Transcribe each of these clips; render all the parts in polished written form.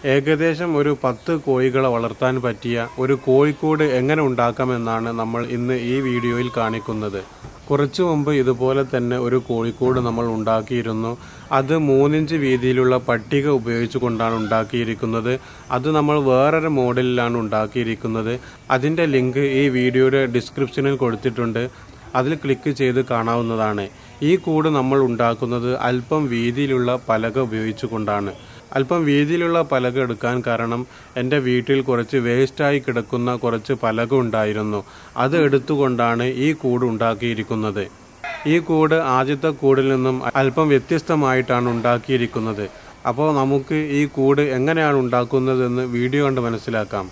ഏകദേശം ഒരു 10 കോഴികളെ വളർത്താൻ പറ്റിയ ഒരു കോഴിക്കൂട് എങ്ങനെ ഉണ്ടാക്കാമെന്നാണ് നമ്മൾ ഇന്ന് ഈ വീഡിയോയിൽ കാണിക്കുന്നത്. കുറച്ചു മുമ്പ് ഇതുപോലെ തന്നെ ഒരു കോഴിക്കൂട് നമ്മൾ ഉണ്ടാക്കിയിരുന്നു. അത് 3 ഇഞ്ച് വീതിയിലുള്ള പട്ടിക ഉപയോഗിച്ചുകൊണ്ടാണ് ഉണ്ടാക്കിയിരിക്കുന്നത്. അത് നമ്മൾ വേറൊരു മോഡലിലാണ് ഉണ്ടാക്കിയിരിക്കുന്നത്. അതിൻ്റെ ലിങ്ക് ഈ വീഡിയോയുടെ ഡിസ്ക്രിപ്ഷനിൽ കൊടുത്തിട്ടുണ്ട്. അതിൽ ക്ലിക്ക് ചെയ്ത് കാണാവുന്നതാണ്. ഈ കൂട് നമ്മൾ ഉണ്ടാക്കുന്നത് അല്പം വീതിയിലുള്ള പലക ഉപയോഗിച്ചുകൊണ്ടാണ്. അല്പം വീതിയിലുള്ള പലക എടുക്കാൻ കാരണം എൻ്റെ വീട്ടിൽ കുറച്ച് വേസ്റ്റായി കിടക്കുന്ന കുറച്ച് പലക ഉണ്ടായിരുന്നു. അത് എടുത്തുകൊണ്ടാണ് ഈ കൂട് ഉണ്ടാക്കിയിരിക്കുന്നത്. ഈ കൂട് ആദ്യത്തെ കൂടിൽ നിന്നും അല്പം വ്യത്യസ്തമായിട്ടാണ് ഉണ്ടാക്കിയിരിക്കുന്നത്. അപ്പോൾ നമുക്ക് ഈ കൂട് എങ്ങനെയാണ് ഉണ്ടാക്കുന്നതെന്ന് വീഡിയോ കണ്ട് മനസ്സിലാക്കാം.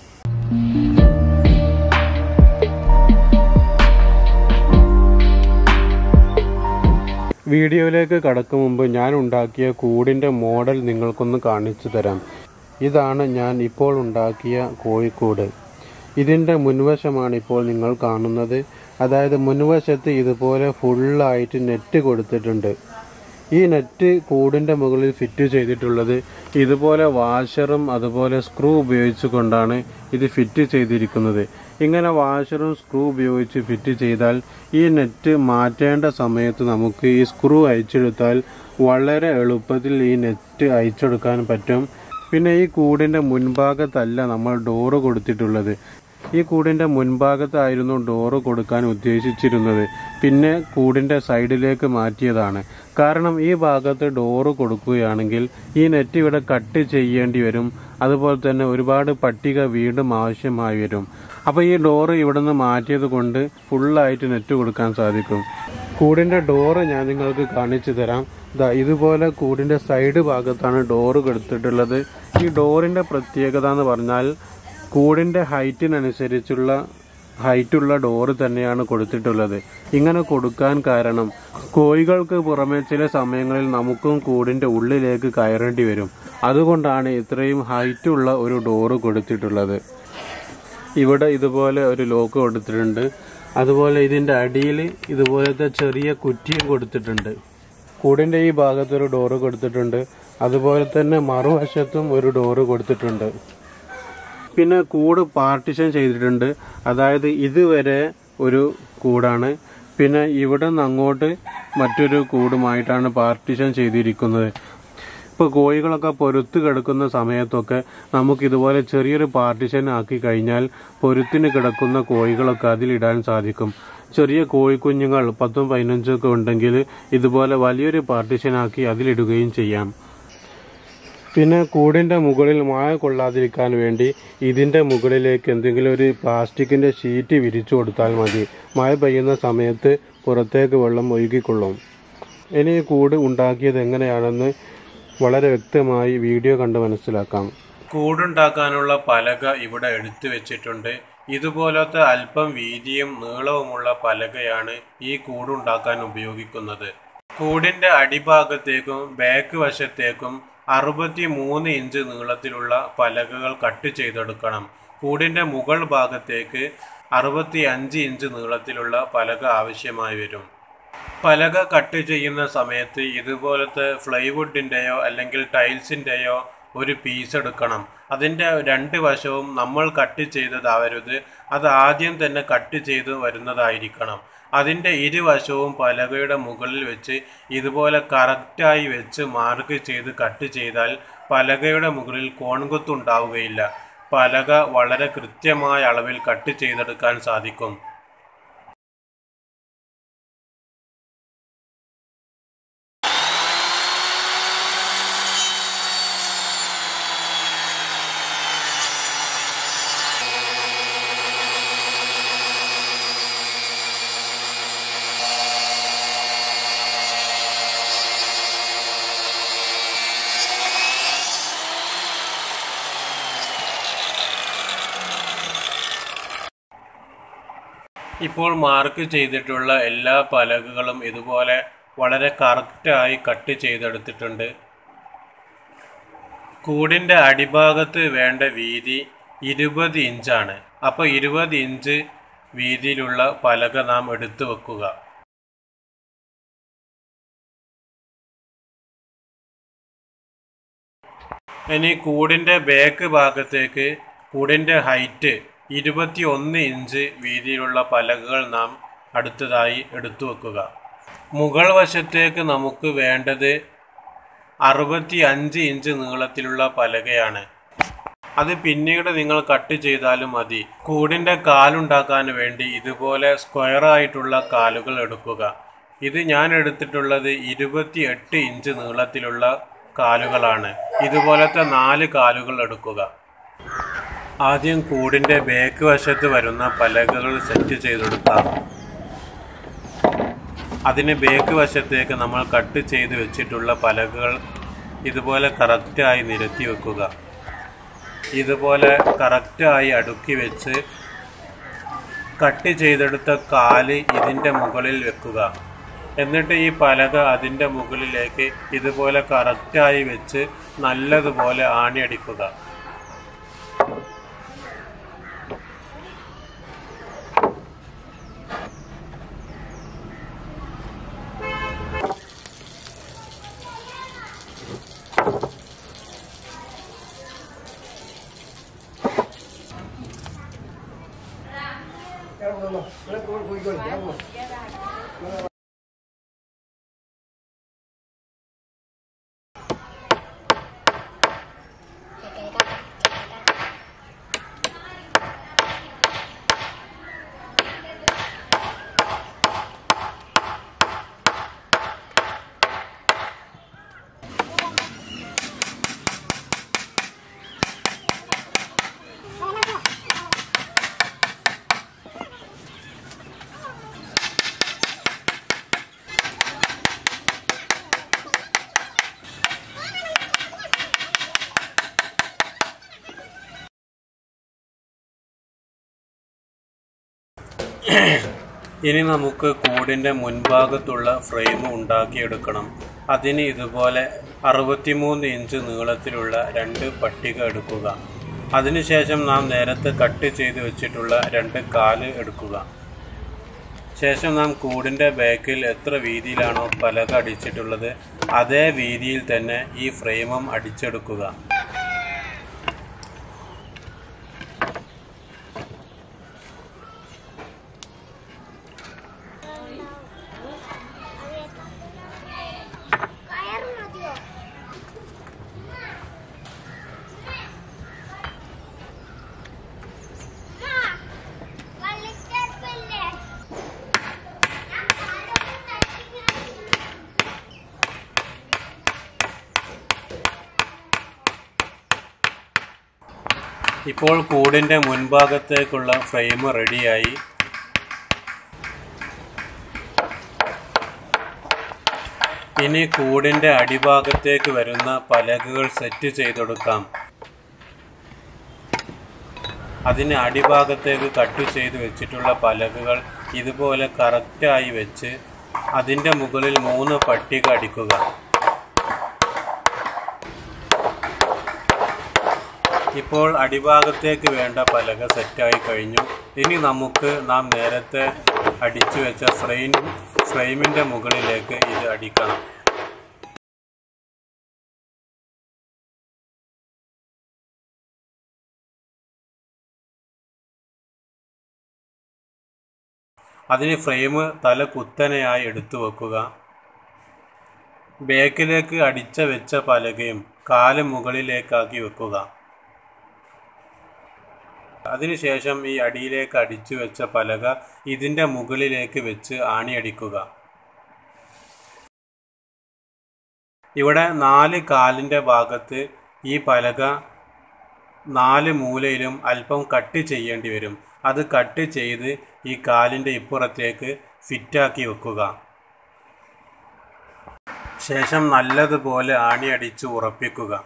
വീഡിയോയിലേക്ക് കടക്കും മുമ്പ് ഞാൻ ഉണ്ടാക്കിയ കൂടിൻ്റെ മോഡൽ നിങ്ങൾക്കൊന്ന് കാണിച്ചു തരാം. ഇതാണ് ഞാൻ ഇപ്പോൾ ഉണ്ടാക്കിയ കോഴിക്കൂട്. ഇതിൻ്റെ മുൻവശമാണ് ഇപ്പോൾ നിങ്ങൾ കാണുന്നത്. അതായത് മുൻവശത്ത് ഇതുപോലെ ഫുള്ളായിട്ട് നെറ്റ് കൊടുത്തിട്ടുണ്ട്. ഈ നെറ്റ് കൂടിൻ്റെ മുകളിൽ ഫിറ്റ് ചെയ്തിട്ടുള്ളത് ഇതുപോലെ വാഷറും അതുപോലെ സ്ക്രൂ ഉപയോഗിച്ചുകൊണ്ടാണ് ഇത് ഫിറ്റ് ചെയ്തിരിക്കുന്നത്. ഇങ്ങനെ വാഷറും സ്ക്രൂ ഉപയോഗിച്ച് ഫിറ്റ് ചെയ്താൽ ഈ നെറ്റ് മാറ്റേണ്ട സമയത്ത് നമുക്ക് ഈ സ്ക്രൂ അയച്ചെടുത്താൽ വളരെ എളുപ്പത്തിൽ ഈ നെറ്റ് അയച്ചെടുക്കാൻ പറ്റും. പിന്നെ ഈ കൂടിൻ്റെ മുൻഭാഗത്തല്ല നമ്മൾ ഡോറ് കൊടുത്തിട്ടുള്ളത്. ഈ കൂടിൻ്റെ മുൻഭാഗത്തായിരുന്നു ഡോറ് കൊടുക്കാൻ ഉദ്ദേശിച്ചിരുന്നത്. പിന്നെ കൂടിൻ്റെ സൈഡിലേക്ക് മാറ്റിയതാണ്. കാരണം ഈ ഭാഗത്ത് ഡോറ് കൊടുക്കുകയാണെങ്കിൽ ഈ നെറ്റ് ഇവിടെ കട്ട് ചെയ്യേണ്ടി വരും. അതുപോലെ തന്നെ ഒരുപാട് പട്ടിക വീണ്ടും ആവശ്യമായി വരും. അപ്പോൾ ഈ ഡോറ് ഇവിടെ നിന്ന് മാറ്റിയത് കൊണ്ട് ഫുള്ളായിട്ട് നെറ്റ് കൊടുക്കാൻ സാധിക്കും. കൂടിൻ്റെ ഡോറ് ഞാൻ നിങ്ങൾക്ക് കാണിച്ചു തരാം. ഇതുപോലെ കൂടിൻ്റെ സൈഡ് ഭാഗത്താണ് ഡോറ് കൊടുത്തിട്ടുള്ളത്. ഈ ഡോറിൻ്റെ പ്രത്യേകത എന്ന് പറഞ്ഞാൽ കൂടിൻ്റെ ഹൈറ്റിനനുസരിച്ചുള്ള ഹൈറ്റുള്ള ഡോറ് തന്നെയാണ് കൊടുത്തിട്ടുള്ളത്. ഇങ്ങനെ കൊടുക്കാൻ കാരണം കോഴികൾക്ക് പുറമെ ചില സമയങ്ങളിൽ നമുക്കും കൂടിൻ്റെ ഉള്ളിലേക്ക് കയറേണ്ടി വരും. അതുകൊണ്ടാണ് ഇത്രയും ഹൈറ്റുള്ള ഒരു ഡോറ് കൊടുത്തിട്ടുള്ളത്. ഇവിടെ ഇതുപോലെ ഒരു ലോക്ക് കൊടുത്തിട്ടുണ്ട്. അതുപോലെ ഇതിൻ്റെ അടിയിൽ ഇതുപോലത്തെ ചെറിയ കുറ്റിയും കൊടുത്തിട്ടുണ്ട്. കൂടിൻ്റെ ഈ ഭാഗത്തൊരു ഡോറ് കൊടുത്തിട്ടുണ്ട്. അതുപോലെ തന്നെ മറുവശത്തും ഒരു ഡോറ് കൊടുത്തിട്ടുണ്ട്. പിന്നെ കൂട് പാർട്ടിഷൻ ചെയ്തിട്ടുണ്ട്. അതായത് ഇതുവരെ ഒരു കൂടാണ്. പിന്നെ ഇവിടെ നിന്ന് അങ്ങോട്ട് മറ്റൊരു കൂടുമായിട്ടാണ് പാർട്ടിഷൻ ചെയ്തിരിക്കുന്നത്. ഇപ്പോൾ കോഴികളൊക്കെ പൊരുത്ത് കിടക്കുന്ന സമയത്തൊക്കെ നമുക്കിതുപോലെ ചെറിയൊരു പാർട്ടിഷൻ ആക്കി കഴിഞ്ഞാൽ പൊരുത്തിന് കിടക്കുന്ന കോഴികളൊക്കെ അതിലിടാൻ സാധിക്കും. ചെറിയ കോഴിക്കുഞ്ഞുങ്ങൾ 10ഉം 15ഉം ഒക്കെ ഉണ്ടെങ്കിൽ ഇതുപോലെ വലിയൊരു പാർട്ടിഷനാക്കി അതിലിടുകയും ചെയ്യാം. പിന്നെ കൂടിൻ്റെ മുകളിൽ മഴ കൊള്ളാതിരിക്കാൻ വേണ്ടി ഇതിൻ്റെ മുകളിലേക്ക് എന്തെങ്കിലും ഒരു പ്ലാസ്റ്റിക്കിൻ്റെ ഷീറ്റ് വിരിച്ചു കൊടുത്താൽ മതി. മഴ പെയ്യുന്ന സമയത്ത് പുറത്തേക്ക് വെള്ളം ഒഴുകിക്കൊള്ളും. ഇനി കൂട് ഉണ്ടാക്കിയത് എങ്ങനെയാണെന്ന് വളരെ വ്യക്തമായി വീഡിയോ കണ്ട് മനസ്സിലാക്കാം. കൂടുണ്ടാക്കാനുള്ള പലക ഇവിടെ എടുത്തു വെച്ചിട്ടുണ്ട്. ഇതുപോലത്തെ അല്പം വീതിയും നീളവുമുള്ള പലകയാണ് ഈ കൂടുണ്ടാക്കാൻ ഉപയോഗിക്കുന്നത്. കൂടിൻ്റെ അടിഭാഗത്തേക്കും ബാക്ക് വശത്തേക്കും 63 ഇഞ്ച് നീളത്തിലുള്ള പലകകൾ കട്ട് ചെയ്തെടുക്കണം. കൂടിൻ്റെ മുകൾ ഭാഗത്തേക്ക് 65 ഇഞ്ച് നീളത്തിലുള്ള പലക ആവശ്യമായി വരും. പലക കട്ട് ചെയ്യുന്ന സമയത്ത് ഇതുപോലത്തെ പ്ലൈവുഡിൻ്റെയോ അല്ലെങ്കിൽ ടൈൽസിൻ്റെയോ ഒരു പീസ് എടുക്കണം. അതിൻ്റെ 2 വശവും നമ്മൾ കട്ട് ചെയ്തതാവരുത്. അത് ആദ്യം തന്നെ കട്ട് ചെയ്ത് വരുന്നതായിരിക്കണം. അതിൻ്റെ ഇരുവശവും പലകയുടെ മുകളിൽ വെച്ച് ഇതുപോലെ കറക്റ്റായി വെച്ച് മാർക്ക് ചെയ്ത് കട്ട് ചെയ്താൽ പലകയുടെ മുകളിൽ കോൺകുത്തുണ്ടാവുകയില്ല. പലക വളരെ കൃത്യമായ അളവിൽ കട്ട് ചെയ്തെടുക്കാൻ സാധിക്കും. ഇപ്പോൾ മാർക്ക് ചെയ്തിട്ടുള്ള എല്ലാ പലകകളും ഇതുപോലെ വളരെ കറക്റ്റായി കട്ട് ചെയ്തെടുത്തിട്ടുണ്ട്. കൂടിൻ്റെ അടിഭാഗത്ത് വേണ്ട വീതി 20 ഇഞ്ചാണ്. അപ്പോൾ 20 ഇഞ്ച് വീതിയിലുള്ള പലക നാം എടുത്തു വെക്കുക. ഇനി കൂടിൻ്റെ ബാക്ക് ഭാഗത്തേക്ക് കൂടിൻ്റെ ഹൈറ്റ് 21 ഇഞ്ച് വീതിയിലുള്ള പലകകൾ നാം അടുത്തതായി എടുത്തു വെക്കുക. മുകൾ വശത്തേക്ക് നമുക്ക് വേണ്ടത് 65 ഇഞ്ച് നീളത്തിലുള്ള പലകയാണ്. അത് പിന്നീട് നിങ്ങൾ കട്ട് ചെയ്താലും മതി. കൂടിൻ്റെ കാലുണ്ടാക്കാൻ വേണ്ടി ഇതുപോലെ സ്ക്വയറായിട്ടുള്ള കാലുകൾ എടുക്കുക. ഇത് ഞാൻ എടുത്തിട്ടുള്ളത് 28 ഇഞ്ച് നീളത്തിലുള്ള കാലുകളാണ്. ഇതുപോലത്തെ 4 കാലുകൾ എടുക്കുക. ആദ്യം കൂടിൻ്റെ ബാക്ക് വശത്ത് വരുന്ന പലകകൾ സെറ്റ് ചെയ്തെടുക്കാം. അതിന് ബാക്ക് വശത്തേക്ക് നമ്മൾ കട്ട് ചെയ്ത് വെച്ചിട്ടുള്ള പലകകൾ ഇതുപോലെ കറക്റ്റായി നിരത്തി വെക്കുക. ഇതുപോലെ കറക്റ്റായി അടുക്കി വെച്ച് കട്ട് ചെയ്തെടുത്ത കാല് ഇതിൻ്റെ മുകളിൽ വെക്കുക. എന്നിട്ട് ഈ പലക അതിൻ്റെ മുകളിലേക്ക് ഇതുപോലെ കറക്റ്റായി വെച്ച് നല്ലതുപോലെ ആണിയടിക്കുക. ഇനി നമുക്ക് കൂടിൻ്റെ മുൻഭാഗത്തുള്ള ഫ്രെയിം ഉണ്ടാക്കിയെടുക്കണം. അതിന് ഇതുപോലെ 63 ഇഞ്ച് നീളത്തിലുള്ള 2 പട്ടിക എടുക്കുക. അതിനുശേഷം നാം നേരത്തെ കട്ട് ചെയ്ത് വെച്ചിട്ടുള്ള 2 കാല് എടുക്കുക. ശേഷം നാം കൂടിൻ്റെ ബാക്കിൽ എത്ര വീതിയിലാണോ പലക അടിച്ചിട്ടുള്ളത് അതേ വീതിയിൽ തന്നെ ഈ ഫ്രെയിമും അടിച്ചെടുക്കുക. ഇപ്പോൾ കൂടിൻ്റെ മുൻഭാഗത്തേക്കുള്ള ഫ്രെയിം റെഡിയായി. ഇനി കൂടിൻ്റെ അടിഭാഗത്തേക്ക് വരുന്ന പലകകൾ സെറ്റ് ചെയ്തെടുക്കാം. അതിന് അടിഭാഗത്തേക്ക് കട്ട് ചെയ്ത് വെച്ചിട്ടുള്ള പലകകൾ ഇതുപോലെ കറക്റ്റായി വെച്ച് അതിൻ്റെ മുകളിൽ 3 പട്ടിക അടിക്കുക. ഇപ്പോൾ അടിഭാഗത്തേക്ക് വേണ്ട പലക സെറ്റായി കഴിഞ്ഞു. ഇനി നമുക്ക് നാം നേരത്തെ അടിച്ചു വെച്ച ഫ്രെയിമിൻ്റെ മുകളിലേക്ക് ഇത് അടിക്കണം. അതിന് ഫ്രെയിം തല കുത്തനെയായി എടുത്തു വെക്കുക. ബാക്കിലേക്ക് അടിച്ച വെച്ച പലകയും കാല് മുകളിലേക്കാക്കി വെക്കുക. അതിനുശേഷം ഈ അടിയിലേക്ക് അടിച്ചു വെച്ച പലക ഇതിൻ്റെ മുകളിലേക്ക് വെച്ച് ആണിയടിക്കുക. ഇവിടെ 4 കാലിൻ്റെ ഭാഗത്ത് ഈ പലക 4 മൂലയിലും അല്പം കട്ട് ചെയ്യേണ്ടി വരും. അത് കട്ട് ചെയ്ത് ഈ കാലിൻ്റെ ഇപ്പുറത്തേക്ക് ഫിറ്റാക്കി വെക്കുക. ശേഷം നല്ലതുപോലെ ആണിയടിച്ച് ഉറപ്പിക്കുക.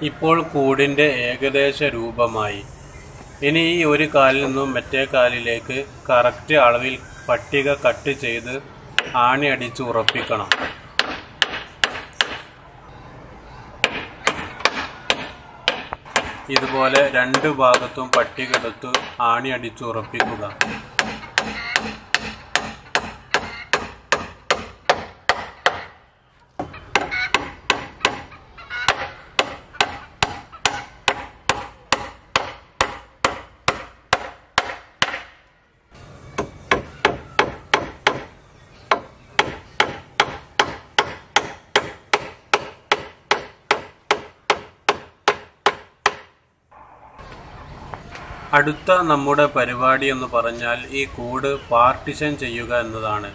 ഇപ്പോൾ കൂടിൻ്റെ ഏകദേശ രൂപമായി. ഇനി ഈ ഒരു കാലിൽ നിന്നും മറ്റേ കാലിലേക്ക് കറക്റ്റ് അളവിൽ പട്ടിക കട്ട് ചെയ്ത് ആണി അടിച്ച് ഉറപ്പിക്കണം. ഇതുപോലെ രണ്ട് ഭാഗത്തും പട്ടിക എടുത്ത് ആണി അടിച്ച് ഉറപ്പിക്കുക. അടുത്ത നമ്മുടെ പരിപാടി എന്ന് പറഞ്ഞാൽ ഈ കൂട് പാർട്ടിഷൻ ചെയ്യുക എന്നതാണ്.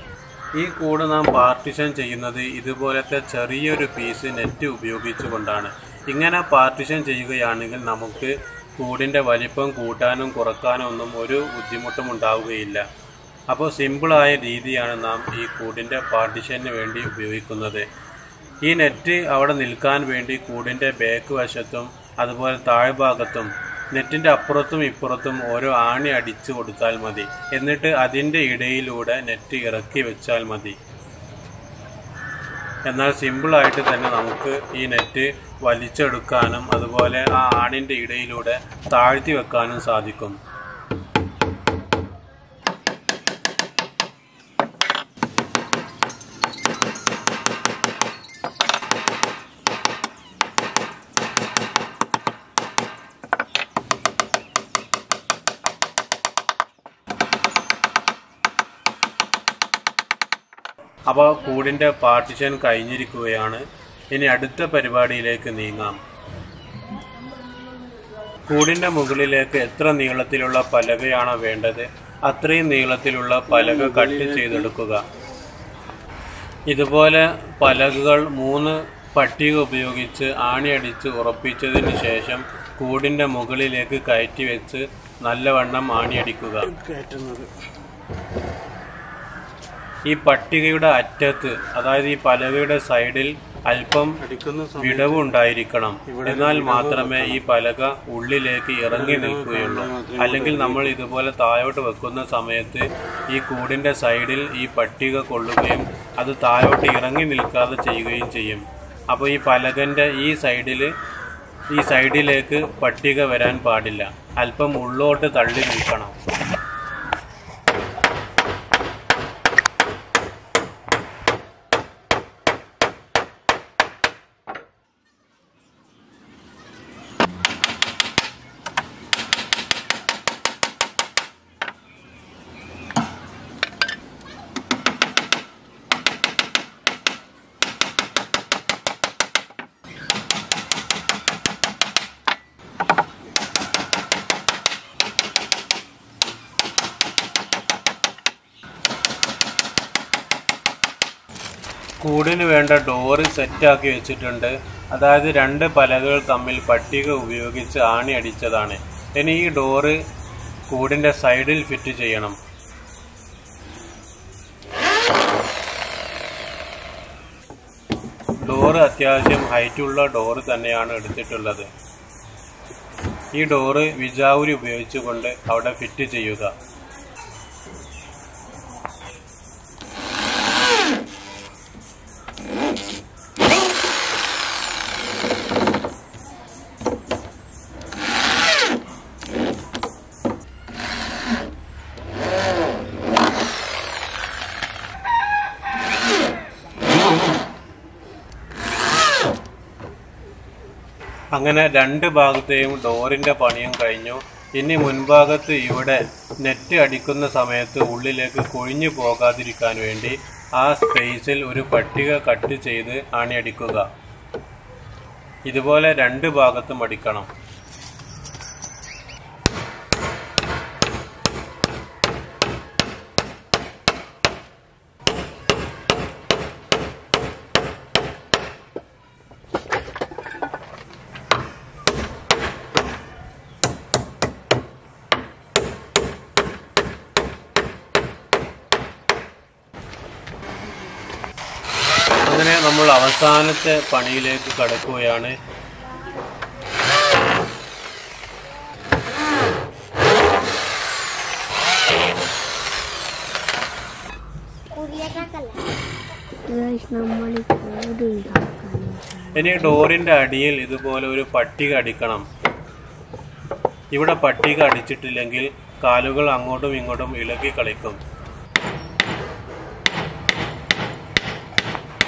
ഈ കൂട് നാം പാർട്ടിഷൻ ചെയ്യുന്നത് ഇതുപോലത്തെ ചെറിയൊരു പീസ് നെറ്റ് ഉപയോഗിച്ചുകൊണ്ടാണ്. ഇങ്ങനെ പാർട്ടിഷൻ ചെയ്യുകയാണെങ്കിൽ നമുക്ക് കൂടിൻ്റെ വലിപ്പം കൂട്ടാനും കുറക്കാനും ഒന്നും ഒരു ബുദ്ധിമുട്ടും ഉണ്ടാവുകയില്ല. അപ്പോൾ സിമ്പിളായ രീതിയാണ് നാം ഈ കൂടിൻ്റെ പാർട്ടിഷന് വേണ്ടി ഉപയോഗിക്കുന്നത്. ഈ നെറ്റ് അവിടെ നിൽക്കാൻ വേണ്ടി കൂടിൻ്റെ ബാക്ക് വശത്തും അതുപോലെ താഴ്ഭാഗത്തും നെറ്റിൻ്റെ അപ്പുറത്തും ഇപ്പുറത്തും ഓരോ ആണി അടിച്ചു കൊടുത്താൽ മതി. എന്നിട്ട് അതിൻ്റെ ഇടയിലൂടെ നെറ്റ് ഇറക്കി വെച്ചാൽ മതി. എന്നാൽ സിമ്പിളായിട്ട് തന്നെ നമുക്ക് ഈ നെറ്റ് വലിച്ചെടുക്കാനും അതുപോലെ ആ ആണിൻ്റെ ഇടയിലൂടെ താഴ്ത്തി വെക്കാനും സാധിക്കും. അപ്പോൾ കൂടിൻ്റെ പാർട്ടിഷൻ കഴിഞ്ഞിരിക്കുകയാണ്. ഇനി അടുത്ത പരിപാടിയിലേക്ക് നീങ്ങാം. കൂടിൻ്റെ മുകളിലേക്ക് എത്ര നീളത്തിലുള്ള പലകയാണോ വേണ്ടത് അത്രയും നീളത്തിലുള്ള പലക കട്ട് ചെയ്തെടുക്കുക. ഇതുപോലെ പലകകൾ 3 പട്ടിക ഉപയോഗിച്ച് ആണിയടിച്ച് ഉറപ്പിച്ചതിന് ശേഷം കൂടിൻ്റെ മുകളിലേക്ക് കയറ്റി വെച്ച് നല്ലവണ്ണം ആണിയടിക്കുക. ഈ പട്ടികയുടെ അറ്റത്ത്, അതായത് ഈ പലകയുടെ സൈഡിൽ അല്പം വിടവ് ഉണ്ടായിരിക്കണം. എന്നാൽ മാത്രമേ ഈ പലക ഉള്ളിലേക്ക് ഇറങ്ങി നിൽക്കുകയുള്ളൂ. അല്ലെങ്കിൽ നമ്മൾ ഇതുപോലെ താഴോട്ട് വെക്കുന്ന സമയത്ത് ഈ കൂടിൻ്റെ സൈഡിൽ ഈ പട്ടിക കൊള്ളുകയും അത് താഴോട്ട് ഇറങ്ങി നിൽക്കാതെ ചെയ്യുകയും ചെയ്യും. അപ്പോൾ ഈ പലകൻ്റെ ഈ സൈഡിലേക്ക് പട്ടിക വരാൻ പാടില്ല. അല്പം ഉള്ളോട്ട് തള്ളി നിൽക്കണം. കൂടിന് വേണ്ട ഡോറ് സെറ്റാക്കി വെച്ചിട്ടുണ്ട്. അതായത് 2 പലകകൾ തമ്മിൽ പട്ടിക ഉപയോഗിച്ച് ആണി അടിച്ചതാണ്. ഇനി ഈ ഡോറ് കൂടിൻ്റെ സൈഡിൽ ഫിറ്റ് ചെയ്യണം. ഡോറ് അത്യാവശ്യം ഹൈറ്റുള്ള ഡോറ് തന്നെയാണ് എടുത്തിട്ടുള്ളത്. ഈ ഡോറ് വിജാവുരി ഉപയോഗിച്ചുകൊണ്ട് അവിടെ ഫിറ്റ് ചെയ്യുക. അങ്ങനെ 2 ഭാഗത്തെയും ഡോറിൻ്റെ പണിയും കഴിഞ്ഞു. ഇനി മുൻഭാഗത്ത് ഇവിടെ നെറ്റ് അടിക്കുന്ന സമയത്ത് ഉള്ളിലേക്ക് കൊഴിഞ്ഞു പോകാതിരിക്കാൻ വേണ്ടി ആ സ്പേസിൽ ഒരു പട്ടിക കട്ട് ചെയ്ത് ആണി അടിക്കുക. ഇതുപോലെ 2 ഭാഗത്തും അടിക്കണം. അങ്ങനെ നമ്മൾ അവസാനത്തെ പണിയിലേക്ക് കടക്കുകയാണ്. ഇനി ഡോറിന്റെ അടിയിൽ ഇതുപോലെ ഒരു പട്ടിക അടിക്കണം. ഇവിടെ പട്ടിക അടിച്ചിട്ടില്ലെങ്കിൽ കാലുകൾ അങ്ങോട്ടും ഇങ്ങോട്ടും ഇളകി കളിക്കും.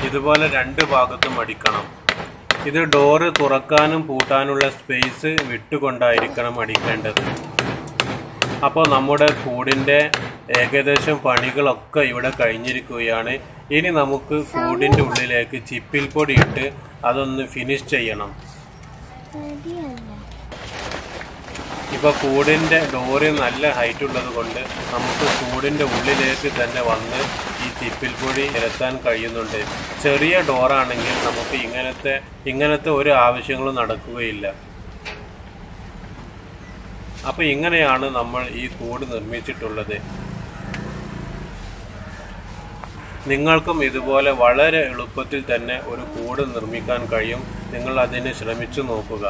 ഇതുപോലെ രണ്ട് ഭാഗത്തും അടിക്കണം. ഇത് ഡോറ് തുറക്കാനും പൂട്ടാനുള്ള സ്പേസ് വിട്ടുകൊണ്ടായിരിക്കണം അടിക്കേണ്ടത്. അപ്പോൾ നമ്മുടെ കൂടിൻ്റെ ഏകദേശം പണികളൊക്കെ ഇവിടെ കഴിഞ്ഞിരിക്കുകയാണ്. ഇനി നമുക്ക് കൂടിൻ്റെ ഉള്ളിലേക്ക് ചിപ്പിൽ പൊടി ഇട്ട് അതൊന്ന് ഫിനിഷ് ചെയ്യണം. ഇപ്പോൾ കൂടിൻ്റെ ഡോറ് നല്ല ഹൈറ്റ് ഉള്ളത് കൊണ്ട് നമുക്ക് കൂടിൻ്റെ ഉള്ളിലേക്ക് തന്നെ വന്ന് ഈ ചിപ്പിൽ പൊടി നിരത്താൻ കഴിയുന്നുണ്ട്. ചെറിയ ഡോറാണെങ്കിൽ നമുക്ക് ഇങ്ങനത്തെ ഒരു ആവശ്യങ്ങളും നടക്കുകയില്ല. അപ്പോൾ ഇങ്ങനെയാണ് നമ്മൾ ഈ കൂട് നിർമ്മിച്ചിട്ടുള്ളത്. നിങ്ങൾക്കും ഇതുപോലെ വളരെ എളുപ്പത്തിൽ തന്നെ ഒരു കൂട് നിർമ്മിക്കാൻ കഴിയും. നിങ്ങൾ അതിന് ശ്രമിച്ചു നോക്കുക.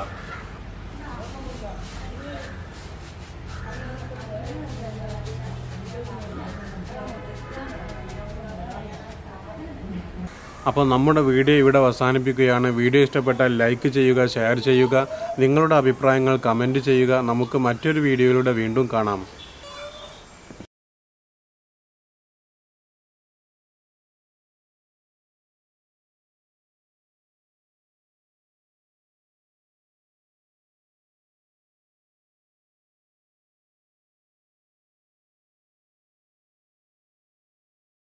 അപ്പോൾ നമ്മുടെ വീഡിയോ ഇവിടെ അവസാനിപ്പിക്കുകയാണ്. വീഡിയോ ഇഷ്ടപ്പെട്ടാൽ ലൈക്ക് ചെയ്യുക, ഷെയർ ചെയ്യുക, നിങ്ങളുടെ അഭിപ്രായങ്ങൾ കമൻറ്റ് ചെയ്യുക. നമുക്ക് മറ്റൊരു വീഡിയോയിലൂടെ വീണ്ടും കാണാം.